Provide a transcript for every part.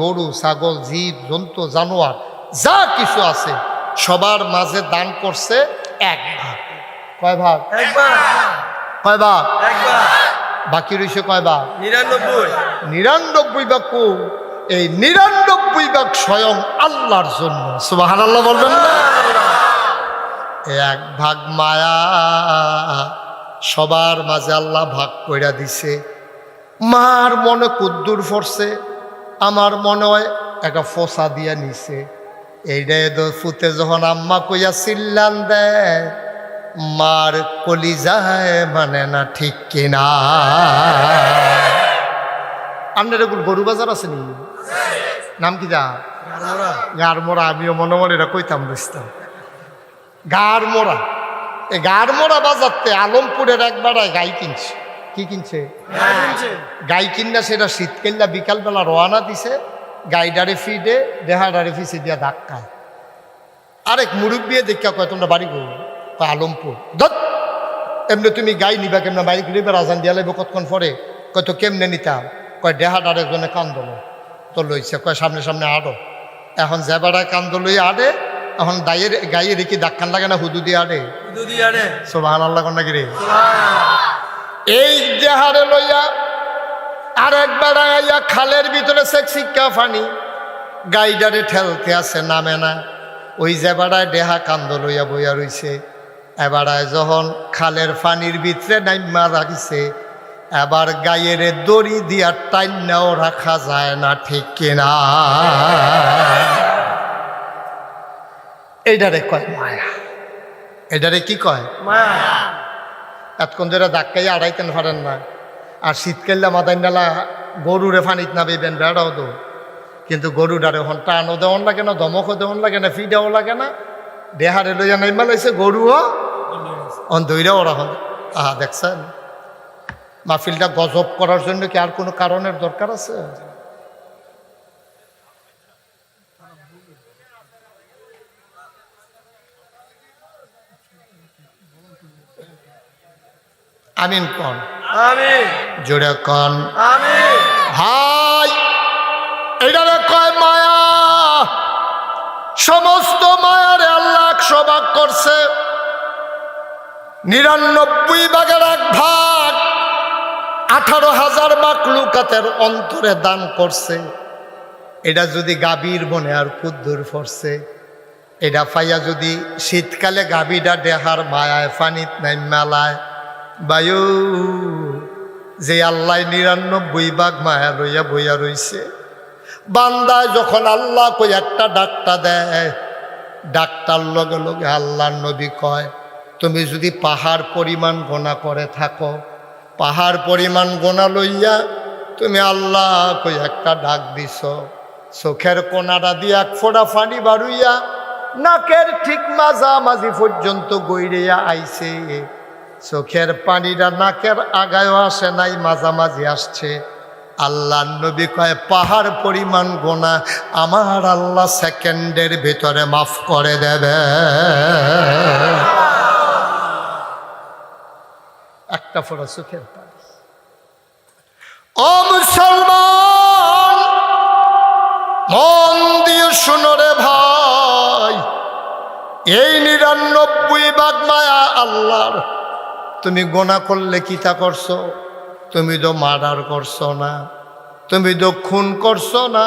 গরু ছাগল জীব জন্তু জানোয়ার যা কিছু আছে সবার মাঝে দান করছে এক ভাগ। কয় ভাগ? কয় ভাগ? বাকি রয়েছে কয় ভাগ? 99 ভাগ। এই 99 ভাগ স্বয়ং আল্লাহর জন্য। সুবহানাল্লাহ বলবেন না? এক ভাগ মায়া সবার মাঝে আল্লাহ ভাগ কইরা দিছে। মার মনে কুদ্দুর পড়ছে, আমার মনে হয় একটা ফসা দিয়া নিছে। এইটাই তো ফুতে যখন আম্মা কইয়া চিল্লান দেয়, মার কলিজায় মানে না, ঠিক কিনা? আপনার এগুলো গরু বাজার আছে নি? নাম কি যা? গাড় মোড়া। আমিও মনে মনে এটা কইতাম বুঝতাম। গাড় মোড়া। এই গাড় মোড়া বাজারতে আলমপুরের একবারায় গাই কিনছে। কি কিনছে? গাই কিনা সেটা শীতকাল্লা বিকালবেলা রওনা দিছে। গাইডারে ফিডে দেহাডারে ফিসে দিয়া ধাক্কায়। আরেক মুরব্বী দেখা কয় তোমরা বাড়ি গো? আলমপুর। ধত এমনি তুমি গাই নিবা কেমন? বাড়ি গিয়ে রাজান দিয়া লাগবে কতক্ষণ পরে। কয় তো কেমনে নিতাম? কয় দেহাডার একজনে কান্দলো তো লইছে। কয় সামনে সামনে আড়ো। এখন যে বেড়ায় কান্দ লই আড়ে, এখন গাইয়ে রেখে ধাক্কান লাগে না, হুদু দিয়ে আড়ে। সুবহানাল্লাহ কোন নাকি রে? এই দেহারে লইয়া আর একবার আইয়া খালের ভিতরে শিক্ষা ফানি গাইডারে ঠেলতে আছে, নামে না। ওই যে বেড়ায় দেহা কান্দ লইয়া বইয়া রইছে। এবারায় যখন খালের ফানির ভিতরে নাইমা রাখিছে, এবার গায়ের দড়ি দিয়া টাইনাও রাখা যায় না, ঠিক কিনা? এইটারে কয় মায়া। এটারে কি কয়? মায়া। এতক্ষণ ধরে ধাক্কাইয়া আড়াইতেন পারেন না। আর শীতকাল্লা মাদাই নালা গরুরে ফানিত নাবিবেন বেড়াও তো, কিন্তু গরুটারে হন টানও দেওয়ান লাগে না, ধমকও দেওয়ান লাগে না, ফিডাও লাগে না। দেহারে লইয়া নাইমা লাইছে গরুও অন দইরা ওরা হন। আহা দেখছেন, মাহফিলটা গজব করার জন্য কি আর কোনো কারণের দরকার আছে? আমিন কন। আমিন। জোরে কন। আমিন। ভাই এটারে কয় মায়া। সমস্ত মায়ারে আল্লাহ 100 ভাগ করছে। 99 ভাগের 1 ভাগ 18,000 মাখলুকাতের অন্তরে দান করছে। এটা যদি গাভীর বনে আর কুদ্দুর পড়ছে, এটা পাইয়া যদি শীতকালে গাভীটা দেহার মায়ায় ফানিত নাই মেলায়, বায়ু যে আল্লাহ 99 ভাগ মায়া লইয়া বইয়া রইছে। বান্দায় যখন আল্লাহ কই একটা ডাকটা দেয়, ডাকটার লগে লগে আল্লাহর নবী কয়, তুমি যদি পাহাড় পরিমাণ গোনা করে থাকো, পাহাড় পরিমাণ গোনা লইয়া তুমি আল্লাহ কই একটা ডাক দিছ, চোখের কোনাটা দিয়ে 1 ফোঁটা পানি বাড়ুইয়া নাকের ঠিক মাঝামাঝি পর্যন্ত গইড়িয়া আইছে। চোখের পানিটা নাকের আগায়ও আসে নাই, মাঝামাঝি আসছে। আল্লাহ নবী কয় পাহাড় পরিমাণ গোনা আমার আল্লাহ সেকেন্ডের ভিতরে মাফ করে দেবে। একটা ফোঁটা চোখের পানি। ও মুসলমান, মন দিয়ে শুনো রে ভাই, এই 99 ভাগ মায়া আল্লাহর। তুমি গোনা করলে কি তা করছো? তুমি তো মার্ডার করছো না, তুমি তো খুন করছো না,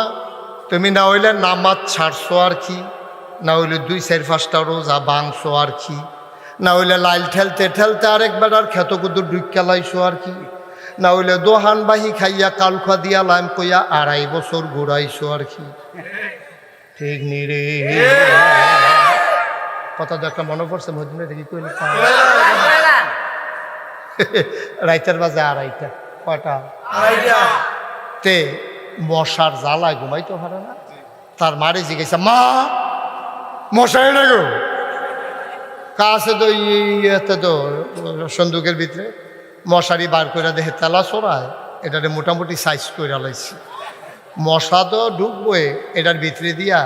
তুমি না হইলে নামাজ ছাড়ছো আর কি, না হইলে 2-4-5টা রোজা ভাঙছো আর কি, না হইলে লাইল ঠেলতে ঠেলতে আরেকবার আর খেত কুদুর ঢুকিয়া লাইছো আর কি, না হইলে দোহান বাহি খাইয়া কালখা দিয়া লাইম কইয়া 2.5 বছর ঘুরাইছো আর কি। ঠিক নি রে? কথা তো একটা মনে পড়ছে, মদিনা থেকে কইলে রাইতের বাজে 2:30। কয়টা? 2:30। তে মশার জ্বালায় ঘুমাইতে পারে না। তার মারে জিজ্ঞাসা, মা মশাই না গো? কাছে তো ইয়েতে তো সন্দুকের ভিতরে মশারি বার করে দেখে তেলা চড়ায়, এটারে মোটামুটি সাইজ করে লাইছি। মশা তো ঢুকবই এটার ভিতরে দিয়া,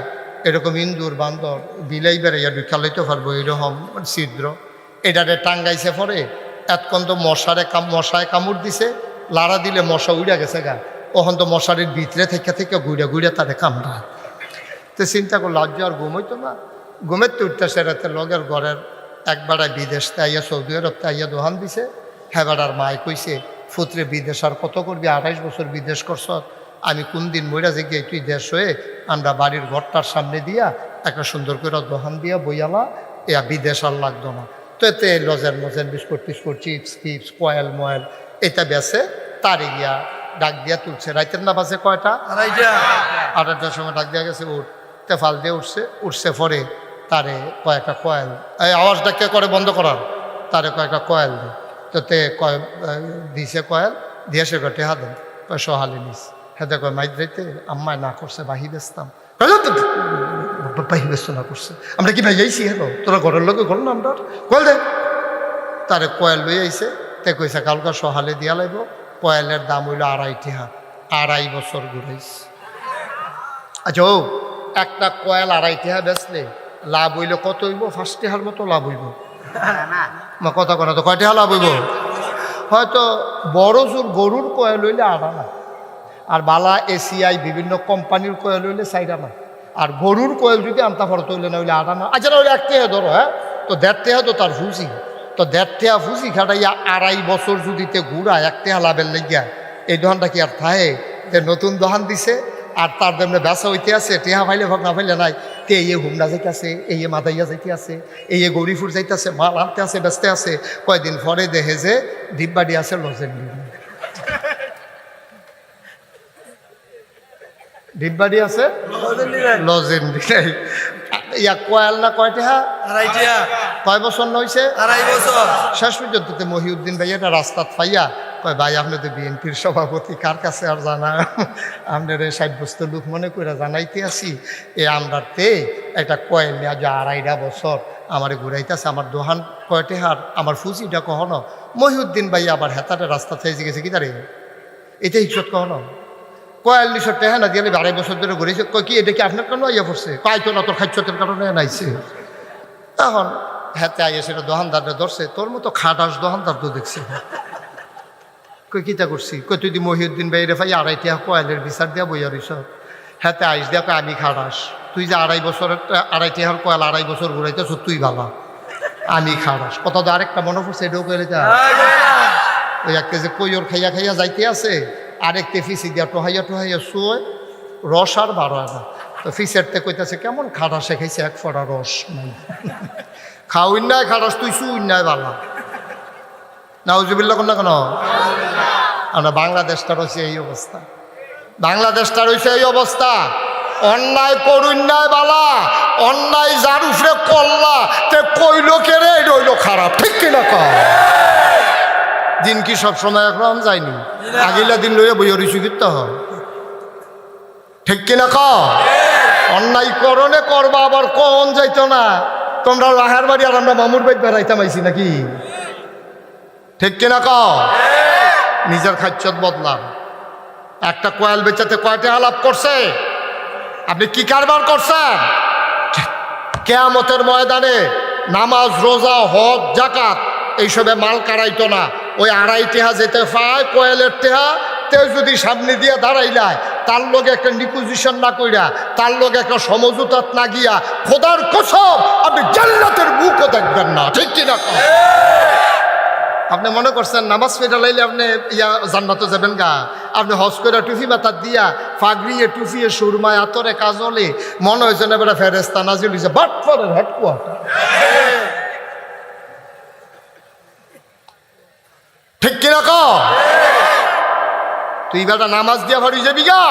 এরকম ইন্দুর বান্দর বিলাই বেড়াইয়া ঢুকা লইতে পারবো এরকম ছিদ্র। এটারে টাঙ্গাইছে পরে এতক্ষণ তো মশায় কামড় দিছে, লাড়া দিলে মশা উড়া গেছে গা। ওখান তো মশারির ভিতরে থেকে থেকে ঘুরে ঘুরে তারে কামড়ায়। তো চিন্তা করলো আজ আর ঘুমইতো না, ঘুমের তো উঠতেছে রাতে লগের ঘরের একবারে বিদেশ তাইয়া সৌদি আরব তাইয়া দোহান দিছে। হেবাডার মায় কইছে ফুতরে বিদেশ আর কত করবি, 28 বছর বিদেশ করছ, আমি কোন দিন মইরা যে গিয়ে তুই দেশ হয়ে আমরা বাড়ির ঘরটার সামনে দিয়া একটা সুন্দর করে দোহান দিয়া বইয়ালা, এয়া বিদেশ আর লাগতো না। তো এতে লজের মজের বিস্কুট টিস্কুট চিপস টিপস কয়েল ময়েল এটা বেছে তারে গিয়া ডাক দিয়া তুলছে। রাইতের না বাজে কয়টা? 8টার সময় ডাক দিয়া গেছে উঠ, তেফাল দিয়ে উঠছে পরে তারে কয়েকটা কয়েল, এই আওয়াজটা কে করে বন্ধ করার, তারে কয়েকটা কয়েল দেয়। তো তে দিছে কয়েল দিয়ে সে গটে হাতে সহালে নিস হেতে কয় মাইক যাইতে আম্মায় না করছে বাহি বেচতাম, বাহি বেচতো না করছে, আমরা কি ভাই যাইছি হেলো তোরা ঘরের লোকে ঘর না আমরা কয়েল দে। তারে কয়েল লই আইছে, তে কইছে কালকা সহালে দিয়া লাগবো। কয়েলের দাম হইল 2.5 টাকা, 2.5 বছর ঘুরাইছে। আচ্ছা ও একটা কয়েল 2.5 টাকা বেচলে লাভ হইল কত হইব? 5 টাকার মতো লাভ হইব। কথা কথা তো কয় টাকা লাভ হইব? হয়তো বড় জোর গরুর কয়েল হইলে 8 আনা, আর বালা এসিআই বিভিন্ন কোম্পানির কয়েল হইলে 4 আনা, আর গরুর কয়েল যদি আনতা ফরত হইলে না হইলে 8 আনা। আচ্ছা না হইলে 1 টাকা ধরো, হ্যাঁ তো 1.5 টাকা তো তার ফুসি, তো 1.5 টাকা ফুসি খাটাইয়া 2.5 বছর যদি তে ঘুরা 1 টাকা লাভের লেগিয়া এই দোকানটা কি আর থাহে? তে নতুন দোকান দিছে আর তার জন্য বেচা হইতে আছে, টেহা ফাইলে ভাগ না ফাইলে নাই। তে এই হুমনা যাইতে আছে, এই মাদাইয়া যাইতে আছে, এই গৌরীপুর যাইতে আছে, মাল আনতে আছে, বেচতে আছে। কয়দিন পরে দেখে যে ডিব্বাডি আছে লজেন ডিব্বাডি আছে লজেন ইয়া কয়াল না কয় টাকা? 2.5 টাকা। কয় বছর নইছে? 2.5 বছর। শেষ পর্যন্ত মহিউদ্দিন ভাই এটা রাস্তাত পাইয়া কয় ভাই আপনি তো বিএনপির সভাপতি, কার কাছে আর জানা, আপনার এই সাব্যস্ত লোক মনে করে জানাইতে আসি। আমরা তে একটা কয়েল নিয়ে আজ 2.5 বছর আমার ঘুরাইতেছে, আমার দোহান কয়টে হার আমার ফুজিটা কখনো। মহিউদ্দিন ভাই আবার হেতাটা রাস্তা থেকে গেছে কি তারে এটা হিসত কখনো 4200 টাকা না দিয়ে 2.5 বছর ধরে ঘুরেছে। কয় কি এটা কি আপনার কেন আইয়া পড়ছে? কাইতো না তোর খাচ্ছতের কারণে নাইছে। তখন হাতে আইয়া সেটা দোকানদারটা ধরছে, তোর মতো খাটাস দোকানদার তো দেখছে। কই কিতা করছি? কই তুই দি মহিউদ্দিন ভাই রে ভাই 2.5 টাকা কয়েলের বিচার দিয়া বইয়া রইছ। হাতে আইস দিয়া কয় আমি খাটাস, তুই যে 2.5 বছরের 2.5 টাকার কয়েল 2.5 বছর ঘুরাইতেছ তুই ভালা, আমি খাটাস। কথা তো আরেকটা মনে পড়ছে, এটাও কইলে যা ওই একটা যে কইর খাইয়া খাইয়া যাইতে আছে, আরেকতে ফিসি দিয়া টোহাইয়া টোহাইয়া শুয়ে রস আর 12 আনা। তো ফিসেরতে কইতাছে কেমন খাটাসে খাইছে, 1 ফোঁটা রস নাই। খাওয়াই নাই খাটাস, তুই শুই নাই বালা। নাউজুবিল্লাহ না কেন? আমরা বাংলাদেশটা রয়েছে এই অবস্থা, বাংলাদেশটা রয়েছে এই অবস্থা। অন্যায় করুন নাই বালা, অন্যায় যার উপরে করলা তে কইল কে রে রইল খারাপ, ঠিক কিনা কর? দিন কি সবসময় একরকম যায়নি, আগিলা দিন লইয়া বইয়া রইছি কিন্তু হয়, ঠিক কিনা কর? অন্যায় করণে করবা আবার কোন যাইতো না। তোমরা রাহার বাড়ি আর আমরা মামুর বাড়ি বেড়াইতাম আইছি নাকি, ঠিক কিনা কর? নিজের খাচ্ছত বদলাম। একটা কয়েল বেচাতে কয়টা লাভ করছে? আপনি কি কারবার করছেন? কিয়ামতের ময়দানে নামাজ রোজা হজ জাকাত এইসবে মাল কারাইতো না। ওই 2.5 টাকা যেতে পায় কয়েলের টাকা, তেও যদি সামনে দিয়ে দাঁড়াইলায় তার লগে একটা নিপোজিশন না কইরা, তার লগে একটা সমঝোতাত না গিয়া খোদার কসম আপনি জান্নাতের মুখও দেখবেন না, ঠিক কিনা? আপনি মনে করছেন নামাজ পেটা লাইলে আপনি জান্নাতে যাবেন গা? আপনি হজ করে টুফি মাথার দিয়া ফাগড়িয়ে টুফিয়ে সুরমায় আতরে কাজলে মনে হয়েছে না বেটা ফেরেস্তা নাজিল হয়েছে বাট ফরের হেডকোয়ার্টার, ঠিক কিনা? তুই বেটা নামাজ দিয়া ভারি যাবি গা।